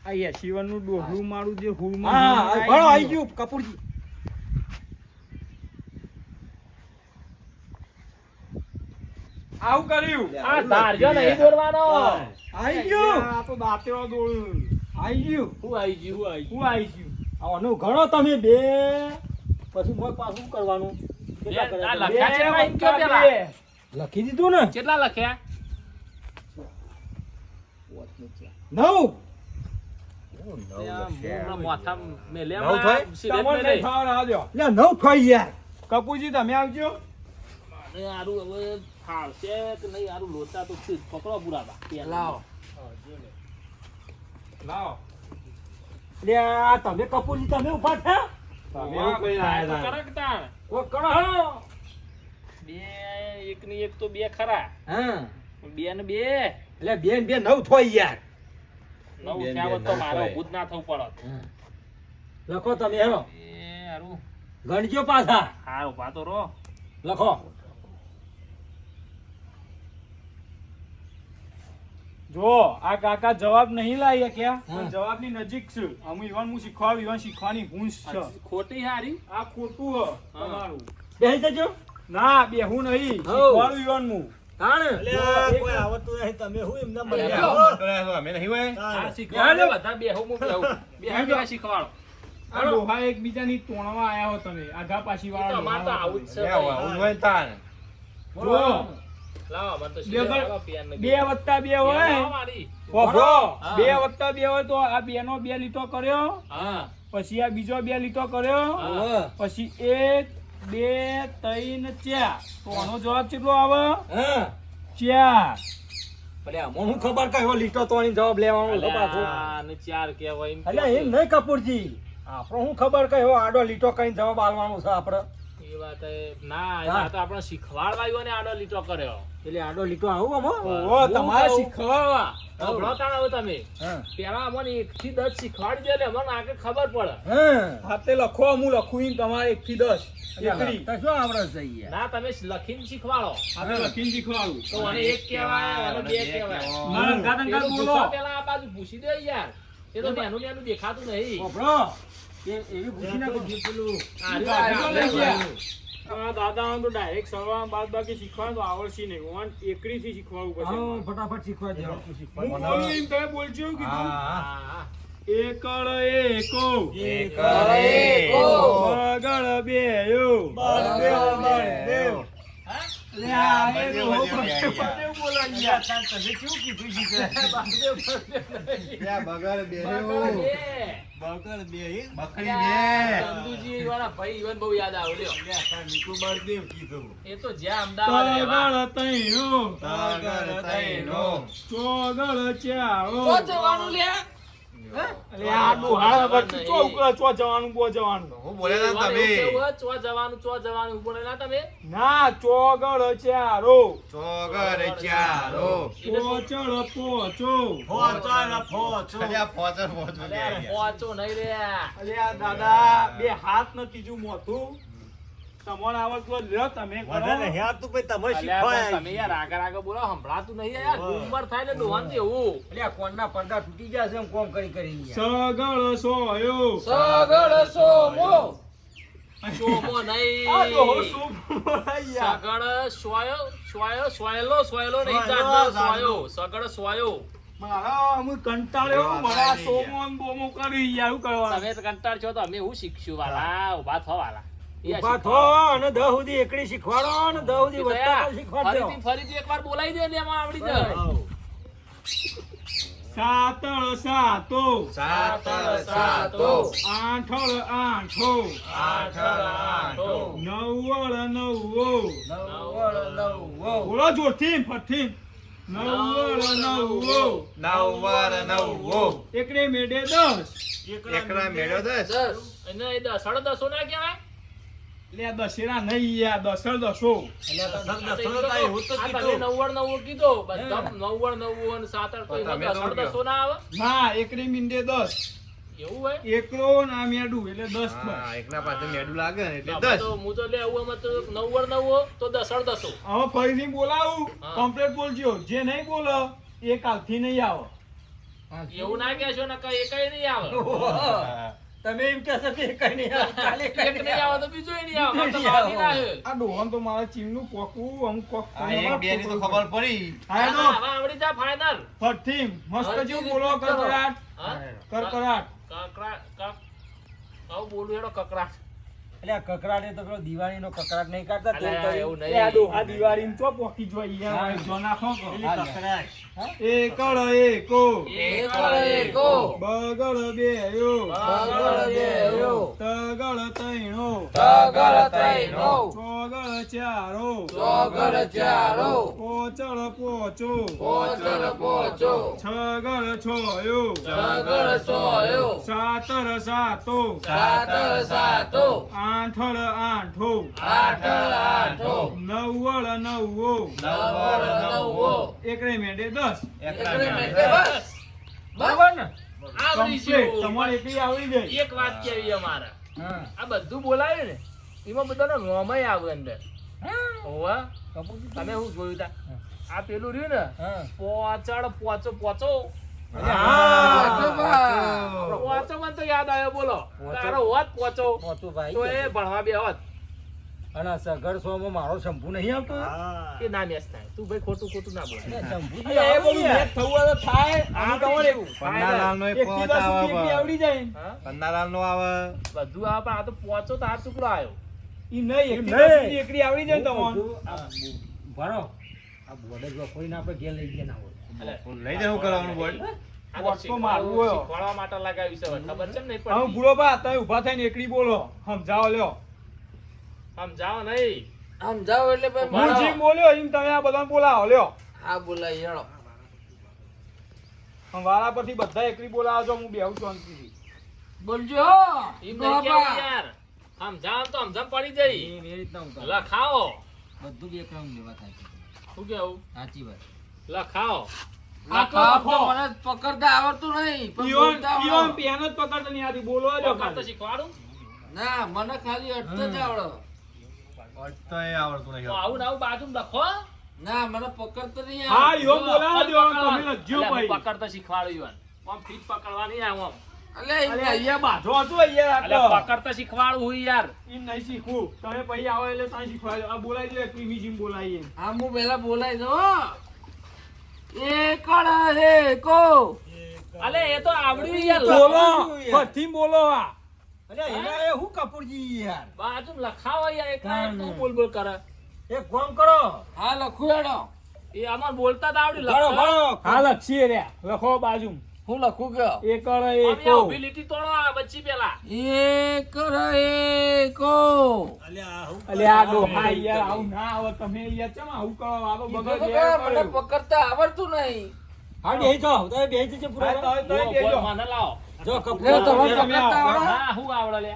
આ યશીવનનું ડોહલું મારું જે હુળમાં હા ભણો આવી ગયું કપૂરજી. આવું કર્યું આ ધારજો નહીં દોરવાનો આવી ગયું. આ તો દાંતેડો દોડ્યું આવી ગયું. હું આવી ગયું હું આવી ગયું આનું ઘણો તમે બે પછી મોય પાછું કરવાનું. કેટલા બે, આ કર્યા લખ્યા તમે? છે? એમ કયો પેલા? લખી દીધું ને કેટલા લખ્યા 9. હમણાં માથા મેલ્યા નવ થાય? સિગરેટ તમને મેલે. નહીં ખાવા રાહજો લે 9 થઈ યાર. કપૂરજી તમે આવજો અરે હારું હવે ફાળશે કે નહીં હારું લોચા તો છે જ. પકડો પુરાવા લાવો લાવો લે આ તમે કપૂરજી તમે ઉભા થયા. તમે એવું કઈ આયા તા કરક તાણ. ઓ કરો હો. બે એક ની એક તો બે ખરા હા બે ને બે એટલે બે ને બે 9 થઈ યાર. નવ બે ને થયા બે હોત તો નવ મારો થાય. ભૂત ના થવું પડત લખો તમે હેરો એ હારું ગણજો પાછા હારું પાતો રો લખો. જો આ કાકા જવાબ નહીં લાવી ક્યાં હા. જવાબની નજીક છે અમુ ઈવન હું શીખવાડું ઈવન શીખવાની ગુંજ છે ખોટી હારી આ ખોટું હ તમારું બેસી જજો. ના બેહું નહીં હઉ. શીખવાડું ઈવન હું તાણ કોઈ આવતું નહીં તમે હું એમના અમે નહીં હોય. આ શીખવાડે બધા બેહું હું બેહું બેહું બેહું શીખવાડો આ ડોહા એકબીજાની તોણવા આયા હો તમે આઘા પાછી એ તો અમાર તો વાળા આવું જ છે લે, આવું ભાઈ. હોય તાન. જો લાવો મને તો બે શીખવાડો, ગણ- પેન ને 2 વત્તા 2 હોય લાવો મારી. હોભળો, હા. 2 વત્તા 2 હોય તો આ 2 નો 2 લીટો કર્યો, હા પછી આ બીજો 2 લીટો કર્યો, હા. પછી 1 2 3 4. તો આનો જવાબ કેટલો આવે? હા 4. એટલે આમાં હું ખબર કયો લીટો તોણી જવાબ લેવાનો છે પાછો. અલ્યા, ને 4 કહેવાય એમ એટલે કહો એમ છો. નહીં કપૂરજી, આપણો હું ખબર કયો આડો લીટો કઈ જવાબ આલવાનો છે આપણે. એ વાત ના એ હા. વાત આપણે શીખવાડવા આવ્યો ને આડો લીટો કર્યો. એટલે આડો લીટો આવું આમાં. ઓહો, તમારે કહું. શીખવાડવા. હમણાં તાણ આવો તમે હા પેલા અમને 1 થી 10 શીખવાડી દે એટલે અમને આગળ ખબર પડે. હા હાથે લખો, હું લખું ઈન તમારે 1 થી 10 એકરી. તો શું આવડે છે યાર? ના તમે લખીને શીખવાડો. હાથે લખીને શીખવાડું. તો મને 1 કહેવાય અને 2 કહેવાય. મારા અંગાત અંગાત પેલું બોલો. પૂછો પેલા આ બાજુ પૂછી દે યાર. એ તો નેનું નેનું દેખાતું નહીં. આપણો એવી પૂછી નાખો પેલું. આ ગાડીઓ લઈ રહ્યું. ગયા. આ દાદા તો ડાયરેક્ટ સરવા બાદ બાકી શીખવાનું તો આવડશે નહીં. ઓન એકરી થી શીખવાડવું આવો પડશે. ફટાફટ શીખવા દે. હું બોલું એમ તમે બોલજો એવું કીધું. હા. એકળ એકો, એકળ એકો, બગળ બેયો, લે આ એ તો બધે બોલો યાર. તમે કેવું કીધું છે? ત્યાં બગર બેહ્યું. બકરી બે. ચંદુજી વાળા ભાઈ ઈવન બહુ યાદ આવે લ્યો. એ તો જ્યાં અમદાવાદ રહેવા. તગળ તૈણો, તગર તૈનો. ચોગળ ચાળો. તો જવાનું લ્યા અલે આ ડોહાળા વચ્ચે ચો ઉકળા, ચો જવાનું બો જવાનું. હું બોલેલા ને એવું તમે. કેવું હોય, ચો જવાનું બોલેલા તમે. ના, ચોગળ ચારો, ચોગર ચારો. પોચળ પોચો. અલ્યા પોચર પોચર અલ્યા, પહોંચો નહીં રે. અલે આ દાદા બે હાથ ને ત્રીજું મોથું તમને આવડતું હોય લ્યો તમે કરો. અલ્યા, પણ તમે યાર આગળ બોલો, સંભળાતું નહીં યાર. ઉંમર થાય ને ડોહાન જેવું. એટલે કોણના પડદા તૂટી ગયા છે એમ કોમ કરી કરી સગળ સોયો. સગળ સોમો ચોમો નહીં. આ ડોહો શું બોલાય યાર. સગળ સોયલો નહીં જાતનો સોયો. સગળ સોયો. મારા અમુક કંટાળ્યો, મારા સોમો ને બોમો કરી યાર, શું કરવાનું? તમે તો કંટાળ છો તો અમે હું શીખશું વાલા. ઉભા થો વાલા. ઉભા થો અને 10 સુધી એકડી શીખવાડો અને 10 સુધી વત્તા શીખવાડજો. ફરીથી એકવાર બોલાવી દે એટલે એમાં આવડી જાય. સાતળ સાતો, સાતળ સાતો. આઠળ આઠો, નવ્વળ નવ્વો. બોલો જોરથી ફરથી. નવ્વળ નવ્વો. નવવાર નવવો. એકડે મેડે 10. એકડા મેળો 10. અને એ દસડો દસો ના કહેવાય. લે આ દશેરા નહીં યાર, દસળ દસો. આ તમે નવ્વડ કીધો બધા નવ્વડ અને સાતડ તો એમાં તમે તો દસડ દસો ના આવે. ના, એકડે મીંડે 10. એવું હોય. એકડો ના મેડું એટલે 10 થાય. હા, એકના પાછળ મેડું લાગે ને એટલે આપણે 10. તો હું તો લે આવું એમાં તો નવ્વડ તો દસડ દસો. હવે ફરીથી બોલાવું, હા. કમ્પ્લીટ બોલજો. જે નહીં બોલો એ કાલથી નહીં આવે. એવું ના કહેશો ને કઈ એકય નહીં આવે. તમે એમ કહેશો કે કઈ નહીં આવે, કાલે કઈ એક નહીં આવે તો બીજો નહીં આવે. નહીં તો બાકી ના આવે. આવે. આ ડોહન તો મારા ચીમનું પોકવું અમુક કોક આ એક બે ની તો ખબર પડી. હા, તો હવે આવડી જા ફાઇનલ. ફરથી મસ્ત જેવું બોલો, કકડાટ કકડાટ. આવું બોલું હેડો કકડાટ. એટલે આ કકરાટે તો પેલો દિવાળીનો કકરાટ નહીં કાઢતા તેલ અલ્યા, કરી. એવું એ આ નહીં. ડોહા દિવાળીમાં ચો પોકી જોઈ યાર, હા. જો નાખો કો. કકરાટ. એકળ એકો, એકળ એકો બગળ બેયો, બગળ બેયો તગળ તૈણો, તગળ તૈનો ચોગળ ચારો, ચોગળ ચારો પોચળ પોચો, પોચળ પોચો છગળ છોયો, છગળ સોયો સાતર સાતો, સાતળ સાતો આઠળ આઠો, આઠળ આઠો નવ્વળ નવ્વો, નવ્વળ નવ્વો એકડે મેડે 10. એકડે મેટે બસ બરાબર ને આવડી કમ્પ્લીટ. ગયું. તમારે એટલી આવડી જાય. એક વાત કેવી અમારે હા. આ બધું બોલાય ને એમાં બધાનો નોમય આવે અંદર. હોવા કપૂરજી તમે શું જોયું તા આ પેલું રહ્યું ને હા. પોચડ પોચો પોચો હા. પોચો મને તો યાદ આવ્યો. બોલો પોચો. તારો હોત પોચો મોટું ભાઈ તો એ ભણવા બે હોત અને આ સગડ સોમાં મારો શંભુ નહીં આવતો એ ના મેસ થાય. તું ભાઈ ખોટું ખોટું ના બોલ. એટલે શંભુ એ બધું મેચ થવું હોય તો થાય. આનું તમારે પન્નાલાલ નો એક થી 10 સુધી એટલી આવડી જાય. હા? પન્નાલાલ નો આવે. બધું આવે પણ આ તો પોચો તો આ ચૂકડો આવ્યો. ઈ નહીં, એક થી નહીં. 10 સુધી એકલી આવડી જાય ને તમને. ભરો આ બોર્ડ જ વખોઈને આપણે ઘેર લઈ ગયા ના હોય લઈ જવું કરવાનું બોર્ડ આ વોટ તો શીખવાડવું- મારવું હોય. શીખવાડવા માટે લગાવ્યું છે હવે. ખબર છે ને નહીં હવે પડતી. ભૂરો બા તમે ઊભા થઈને એકડી બોલો સમજાવો લ્યો સમજાવો નહીં. સમજાવો એટલે ભાઈ હું મારો. જેમ બોલ્યો એમ તમે આ બધાને બોલાવો લ્યો હા બોલાય હેળો વાળા પરથી બધા એકડી બોલાવો છો હું બેહું શાંતિથી બોલજો ઈ નહીં બાબા. કેવું યાર. સમજાવો તો સમજણ પડી જાય. એ રીતના હું કરું. લખાવો. બધું બે ક્રમ લેવા થાય છે. શું કેવું? સાચી વાત લખાવો. આ ખાવ તો મને પકડતા આવડતું નહીં પણ બોલતા ઈવન આવડે. પેન જ પકડતા નહીં આથી બોલવા દો પકડ તો શીખવાડું. ના મને ખાલી અડતો જ આવડે અડતાય આવડતું નહીં તો આવું ને આવું બાજુમાં લખો. ના મને પકડતો નહીં હા આવડે. ઈવન બોલાવા દો પકડવાનું. તમે લજ્જો અલ્યા, હું ભાઈ પકડતો શીખવાડું ઈવન. આમ ફીટ પકડવા નહીં આવું આમ. અલે અરે અહીંયા બાજો હતો અહીંયા અલ્યા, આટલો પકડતો શીખવાડું હું યાર. ઈ નહીં શીખવું તમે પછી આવો એટલે ત્યાં શીખવાડો આ બોલાવી દો એકડી મીજીમ બોલાવીએ હા હું પેલા બોલાઈ દો એકડ એકો અલે એ તો આવડ્યું યાર. બોલો લખો. ફરથી બોલો આ અરે એના એ હું કપૂરજી યાર બાજુમાં લખાવો યાર. એકલા કાંઈ તું નહીં. બોલ બોલ કરે. એક કામ કરો હા લખું હેડો એ આમાં બોલતા તો આવડ્યું. ભણો લખો. ભણો હા લખીએ રે લખો બાજુ હું લખું કયો એકડ આમ યાર એકો ઊભી લીટી તોડો આ વચ્ચે પેલા. એકડ એકો અલે આ ડોહા યાર આવું ના આવે તમે યાર ચમ આવું કરો આ તો બગડ મને પકડતા આવડતું નહીં હા બેહી જાઓ તમે બેહી જજો પૂરા બોલ, બોલ, મને લાવો. જો લે કપૂર તમે તમે પકડતા આવો. આવડે હા, હું આવડે લે.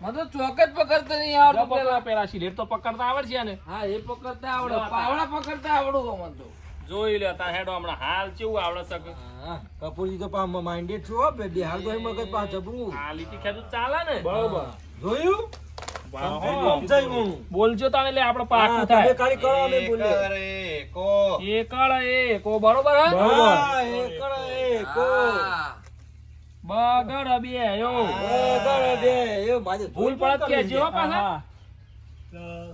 મને તો ચોક જ પકડતા નહીં જો આવડતું પકડો પેલા પેલા સિલેટ તો પકડતા આવડશે ને. હા એ પકડતા આવડે લો, આ પાવડા પકડતા આવડું મને તો જોઈ લે તાર હેડો હમણાં હાલ કેવું આવડે શકે. હા કપૂરજી તો પા માઇન્ડેડ છો બે બે હાલ કોઈ મગજ પા જબરું આ લીટી ખેતું ચાલે ને. બરોબર જોયું સમજાય હું બોલજો તાણે લે આપણે હા, પાકું તમે થાય. ખાલી કરો અમે બોલીએ એકો એકળ એકો બરોબર હે? હા એકડ એકો હા. બગડ બે યો. બગડ બે એ માજે ભૂલ પડત કે જો પાછા. હા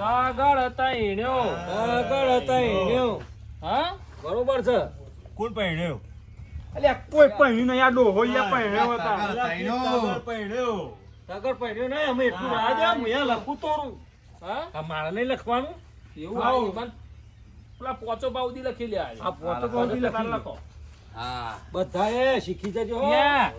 સાગર તૈણ્યો. બગડ તઈન્યો હા? બરોબર છે અલે કોઈ પહેણ્યું નહીં આ ડોહો યાર પહેણ્યો હતા તગર પડ્યો નહીં અમે એટલું રાજા હું અહીંયા લખું તોરું હા? આ મારે નહીં લખવાનું એવું આવ્યું પણ પેલા પોચો બાઉદી લખી લે આજે. આ પોતો કોથી લખી લખો. હા બધાએ શીખી જજો હો. ન્યા.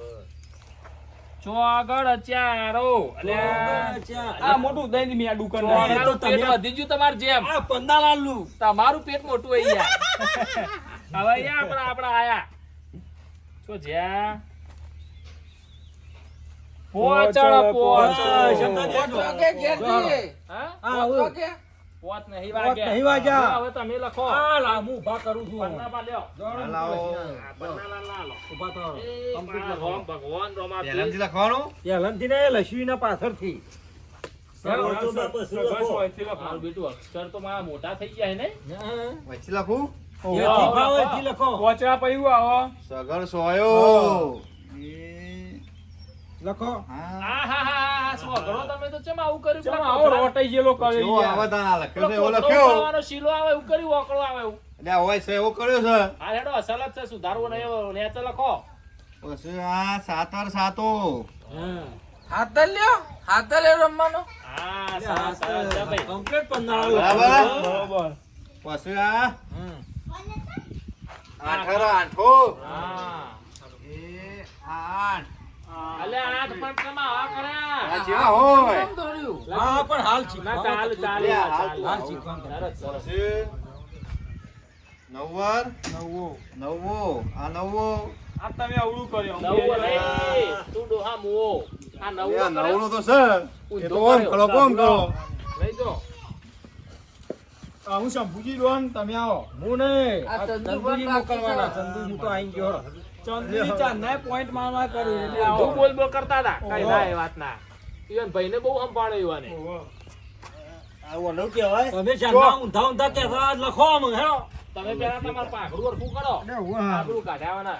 ચોગડ ચારો. અલ્યા. આ મોટું દહીં મેં આ દુકાન ચોગડનું પેટ વધી ગયું તમારે જેમ. આ પંદાલાલનું તમારું પેટ મોટું હોય યાર. હવે યાર આપણા આયા શું જ્યાં પોચળ પોચ. ચોકે ઘેરથી. હા? આ હવે ચોકે? પોચ નહીં પોચ વાગ્યા. નહીં વાગ્યા. હવે તમે લખો. આ લા હું ઊભા કરું છું પન્નામાં લ્યો. લાવો પન્નાલા ના લો. ઊભા કરો એ રામ ભગવાન રમાતું. પહેલાંથી લખવાનું પહેલાંથી ને લક્ષ્મીના પાછળથી મારું બેટું અક્ષર તો મારા મોટા થઈ ગયા છે ને. વચ્ચે લખું જેથી ફાવે એથી લખો પોચરા પૈયું આવો સગર સોયો લખો હા આહાહા, સોગડો તમે તો ચમ આવું કર્યું? ચમ પેલા આવો કોથળા- રોટાઈ ગયેલો કર્યો જેવો યાર. આવે તાન આ લખ્યો છે એવો કોથળો લખ્યો ઉપાડવાનો શીલો આવે એવું કર્યું, ઓકળો આવે એવું. એટલે આ હોય છે એવો કર્યો છે હા હેડો અસલ જ છે, સુધારવો નહીં એવો. નેચે લખો. પછી આ 7 વાર 7 હાથલ લ્યો હાથલ લ્યો રમવાનો હા સરસ સરસ છે ભાઈ. કમ્પ્લીટ પંદાળો બરાબર બરોબર પછી આ હમ. 8 આઠો હા એ 8 અલે આઠ પણ કેમાં આવા કર્યા? આ જેવા હોય કેમ દોડ્યું હા પણ હાલ ના શીખવા ચાલે ચાલે હાલ ચાલે. હાલ શીખવા સરસ સરસ. પછી 9 વાર નવો નવવો આ નવવો આ તમે અવળું કર્યો નવો નહીં, તું ડોહા મુવો. આ નવો આ કરે? નવનો તો છે એ તો ઓમ કરો કોમ કરો લઈ જો. હું શંભુજી ડોન તમે આવો હું નહીં આ આ ચંદુ ચંદુજી પણ મોકલવાના રાખી ચંદુ હું તો આઈ ગયો ચંદ્રી ચાંદના પોઈન્ટ મારવા કર્યું એટલે તું આવો બોલ બોલ કરતા હતા કઈ ઓહો. ના એ વાત ના. ઈવન ભાઈને બહુ સંભાળે ઈવાને. તમે ચાંદા ઊંધા ઊંધા કહેતા લખો આમ હેરો તમે પેલા તમારું પાઘડું હરખું કરો. પાઘડું કાઢાવાના.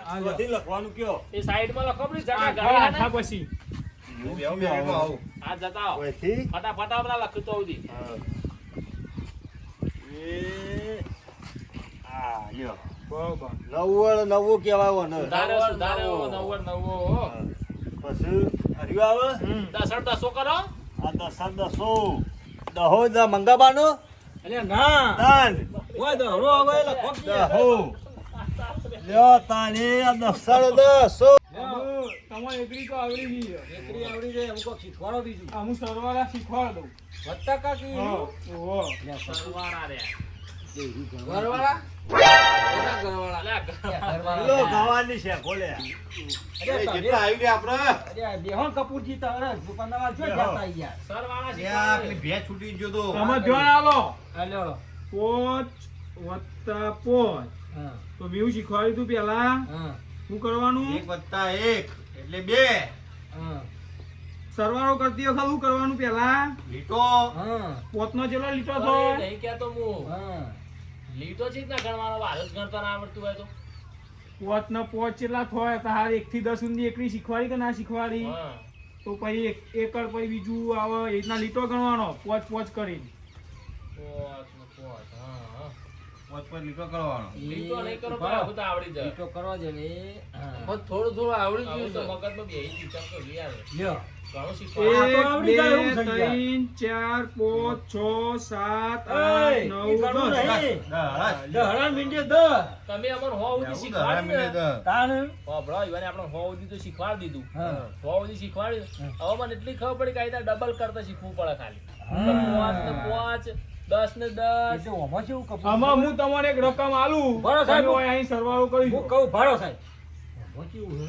એ સાઈડમાં લખો પેલી જગા ઘરે હે ને? આખા પછી હું બેવ આવું આ જતા આવો. ઓયથી ફટાફટ આપણા લખ્યું તો સુધી. બરોબર નવ્વુ કહેવાય ને સુધારે સુધારે એવો નવ્વદ નવ્વો હો. પછી હર્યું આવે દસણ દસો કરો. આ દસો દહો મંગાબાનો અલ્યા ના તાન ઓય દહરો આવે લખો દહો લ્યો તાને આ દસાડો દસો તમારે એકરી તો આવડી ગઈ છે. એકરી આવડી જાય અમુક શીખવાડો બીજું અમુક સરવાળા શીખવાડ દઉં. વત્તા કાકી ઓહો. સરવાળા રે ઘરવાળા બધા ઘરવાળા લો ગવાની છે બોલે કેટલા આવી ગયા આપણે અરે બેહો કપૂરજી તરત દુકાનદાર જો જાતા આઈ ગયા સરવાળા ત્યાં શીખવાડે. પેલી ભે છૂટી ગયો તો તમે ધ્યાન આલો. હાલ્યો 5 વત્તા 5 હા તો મેં શીખવાડ્યું તું પેલા હા શું કરવાનું? 1 વત્તા 1 એટલે 2 હા સરવાળો કરતી વખત શું કરવાનું પેલા? લીટો હા 5 નો જેટલો લીટો અરે થાય? નહીં કહેતો હું. હા લીટો છે જ ના ગણવાનો, વાર જ ગણતા ના આવડતું હોય તો. 5 ના 5 કેટલા થાય? તાર 1 થી 10 સુધી એકલી શીખવાડી કે ના શીખવાડી? હા. તો પછી એકડ પછી બીજું આવે એ રીતના લીટો ગણવાનો 5 કરીને. પોચ ને પોચ. હા, હા. પોત પર લીટો કરવાનો લીટો નહીં કરો તો આવું તો આવડી જાય. લીટો કરવા દે ને હા પણ થોડું થોડું આવડી આવું તો ગયું છે. મગજમાં બેહી ગયું, ચાલ તો લઈ આવે. લ્યો ઘણું શીખવાડે. આ તો 1 આવડી જાય એવું 2 થઈ ગયા. 3 4 5 6 7 8 ઈ કરવું 9 નહીં. 10. દહડા મીંડે દહ તમે અમને હો સુધી શીખવાડી ને. તાણ હો ભલો, ઈવાને આપણે હો સુધી તો શીખવાડી દીધું. હા હો સુધી શીખવાડ્યું. હવે મને એટલી ખબર પડી કે આ રીતે ડબલ કરતા શીખવું પડે ખાલી. હા. 5 ને 5, 10 ને 10. એટલે ઓમાં કેવું કપૂર આમાં હું તમને એક રકમ આલું. બરાબર સાહેબ. તમે હોય અહીં સરવાળો કરી હું દો. કહું ભાડો સાહેબ ઓમાં કેવું છે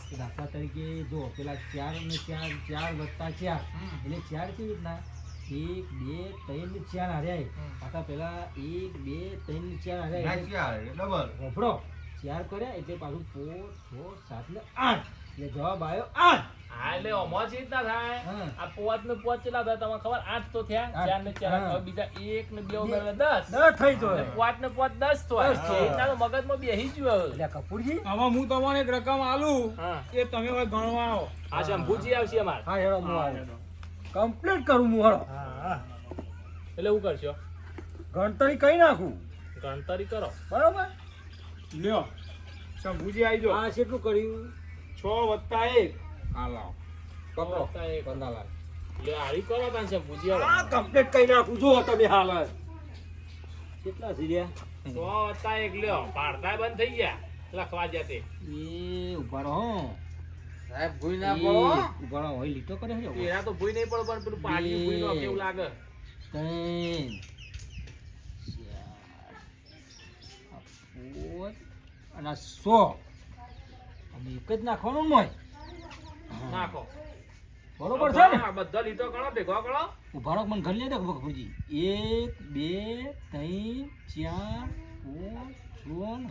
કે દાખલા તરીકે જો પેલા 4 અને 4 4 વત્તા 4 એટલે 4 કેવી રીતના 1 2 3 ને 4 હાર્યા પાછા પેલા 1 2 3 ને 4 હાર્યા ડબલ હોભળો 4 કર્યા એટલે પાછું 4 6 7 ને 8 એટલે જવાબ આવ્યો 8 હા, એટલે ઓમાં જ રીતના થાય. હા. આ 5 ને 5 કેટલા થાય તમને ખબર? 8 તો થયા. 4 ને 4. હા. હવે બીજા 1 ને 2 ઉમેરવા 10. 10 થઈ તો 5 ને 5 10 તો દસ એ રીતના તો મગજમાં બેહી ગયું હવે. એટલે કપૂરજી આમાં હું તમને એક રકમ આલું. હા. એ તમે હોય ગણવાનો. આ શંભુજી આવશે અમાર. હા હેડો હું આવ્યો કમ્પ્લીટ કરું હું હેડો એટલે હું કરશો? ગણતરી કઈ નાખું ગણતરી કરો. બરોબર લ્યો શંભુજી આવી જાઓ. આ કેટલું કર્યું 6 વત્તા 1 હા લાવ પકડો વત્તા એક. 15 લાખ એટલે હારી કરો તાન શંભુજી હવે. આ કમ્પ્લીટ કઈ નાખું જો તમે હાલ કેટલા છે લ્યા 100 વત્તા 1 લ્યો. પાડતા બંધ થઈ ગયા લખવા જતે. એ ઉભા રહો સાહેબ ભૂઈ ના એ પડો ઉભા રહો હવે લીટો કરે છે એના તો ભૂઈ નહીં પડે પણ પેલું પાણી ભૂઈ નો કેવું લાગે. 3 4 અને 100 અને એક જ નાખવાનું મોય નાખો. બરોબર છે ને આ બધા લીટો કરો, ભેગો કરો. ઉભા રહો મને ઘર લે દે ભગવજી 1 2 3 4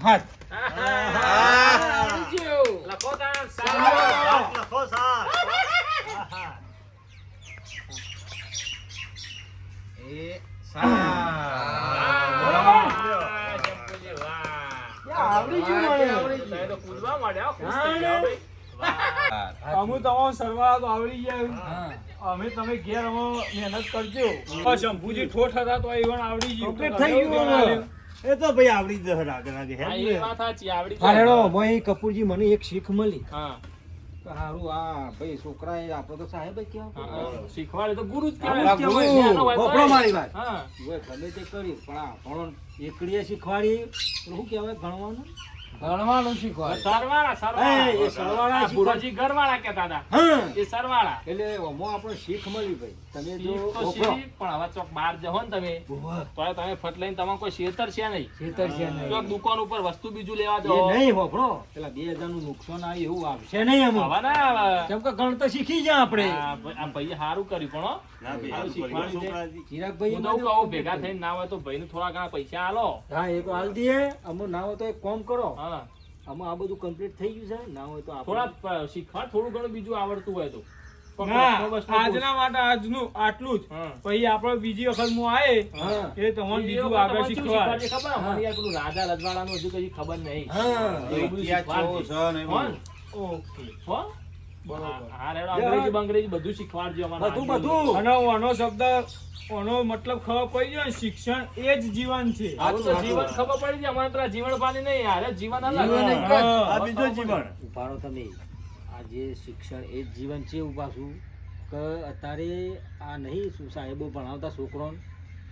5 6 7 આવડી ગયું. લખો તાન. સાત. લખો સાત એ વાહ, શંભુજી, વાહ. આવડી ગયું મને તમે તો કૂદવા માંડ્યા, ખુશ થઈ ગયા ભાઈ. વાહ. અમુ તમારો સરવાળા તો આવડી ગયા. હા અમે તમે ઘેર અમે મહેનત કરજો. શંભુજી ઠોઠ હતા તો એ પણ આવડી ગયું. Complete થઈ ગયું. એ તો ભાઈ આવડી જશે આગળ આગળ હા, એ વાત સાચી, આવડી હા જાય. હેડો મોય કપૂરજી મને એક શીખ મળી હા, હારું આ ભાઈ છોકરા એ આપણે તો સાહેબ જ હા, કહેવાય હા. શીખવાડે તો ગુરુ જ આપણા કહેવાય. ગુરુ. નાનો હોય તો વપરો મારી વાત. હા. ઓય ગમે તે કર્યું પણ આ ભણો એકડીએ શીખવાડી શું કહેવાય ભણવાનું ભણવાનું શીખવાય સરવાળા, સરવાળા. એ સરવાળા આ ભુરાજી ઘરવાળા કહેતા હતા. હા એ સરવાળા. એટલે ઓમો આપણે શીખ મળી ભાઈ તમે જો શીખ તો વપરો. શીખ, પણ હવે ચોક બહાર જવો ને તમે ઉભા. તો તમે ફટ લઈને તમારે કોઈ શેતર છે નહીં. ખેતર છે નહીં. ચોક દુકાન ઉપર વસ્તુ બીજું લેવા એ જાઓ. નહીં વપરો પેલા 2000 નું નુકસાન આવ્યું એવું આવશે નહીં અમે હવે ના આવે. કેમ કે ગણતર શીખી જાય આપણે આ ભાઈએ સારું કર્યું પણ હો. ના ભાઈ સારું શીખવાડ્યું છે. ચિરાગભાઈ હું તો કહું ભેગા થઈને ના હોય તો ભાઈને થોડા ઘણા પૈસા આલો. હા એ તો હાલ દઈએ અમે ના હોય તો એક કામ કરો હા, આમાં આ બધું કમ્પ્લીટ થઈ ગયું છે ના હોય તો આપણે થોડા શીખવાડ, થોડું ઘણું બીજું આવડતું હોય તો. ના, બસ, બસ, આજના માટે આજનું આટલું જ. હા. પછી આપણે બીજી વખત હું આયે હા એ તમને એ બીજું વખત આગળ તમારે શું શીખવાડ. શીખવાડે ખબર? અમને યાર પેલું રાજા રજવાડાનું હજુ કઈ ખબર નહીં. હા એવું બધું ઇતિહાસ કેવો શીખવાડજે. છે ને એ બધું. ઓકે. હો? બરોબર. હા, રેડો, અંગ્રેજી બંગ્રેજી બધું શીખવાડજો અમારા બધું આજુબાજુ. બધું અને આનો શબ્દ આનો મતલબ ખબર પડી જાય ને, શિક્ષણ એ જ જીવન છે. આવું તો જીવન ખબર પડી જાય. અમારે પેલા જીવન પાણી નહીં યાર, જીવન અલગ. જીવન એક જ. હા. આ બીજો જીવન ઉભારો તમે આ જે શિક્ષણ એ જ જીવન છે એવું પાછું કે અત્યારે આ નહીં શું સાહેબો ભણાવતા છોકરોને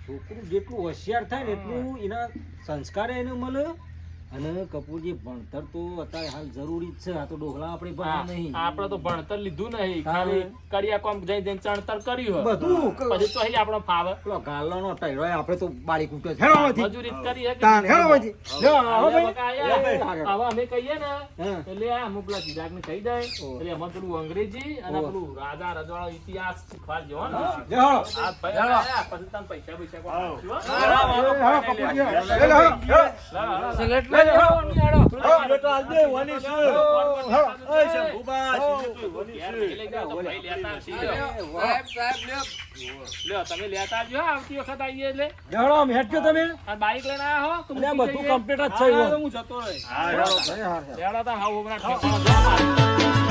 છોકરું જેટલું હોશિયાર થાય ને એટલું એના સંસ્કાર એને મળે અને કપૂરજી ભણતર તો અત્યારે હાલ જરૂરી જ છે. આ તો ડોહલા આપણે ભણ્યા નહીં. આપણે તો ભણતર લીધું નહીં, તારે. ખાલી કડિયા કોમ જઈ જઈને ચણતર કર્યું હોય. બધું પછી તો અહીં આપણો ફાવે પેલો ગાલાનો ટાયરો આપણે તો બાળી કૂટે છે. હેલો માંથી. મજૂરી જ કરી હે કે તાન હેલો માંથી. લ્યો, આવો હવે ભાઈ. બકા આયા. હવે અમે કહીએ ને હા. એટલે આ અમુક પેલા ચિરાગને કહી દે એટલે એમાં પેલું અંગ્રેજી અને પેલું રાજા રજવાડો ઇતિહાસ શીખવાડજો હો ને. લ્યો, હેલો. આ ભાઈ આયા, પછી તને પૈસા કોઈ આપજો, હો. Hello, Kapoorji. Hello, hello. Cigarette લઈ લો હેડો. સાહેબ લ્યો. લ્યો, તમે લેતા આવજો હો, આવતી વખત આવીએ એટલે. હેલો, આમ હેઠજો તમે. આ બાઈક લઈને આયા હો તો એટલે આ મૂકી બધું જઈએ. કમ્પ્લીટ જ છે. હું જતો રહે લેવડો તો હાવ હમણાં ઠેકાણો જવા.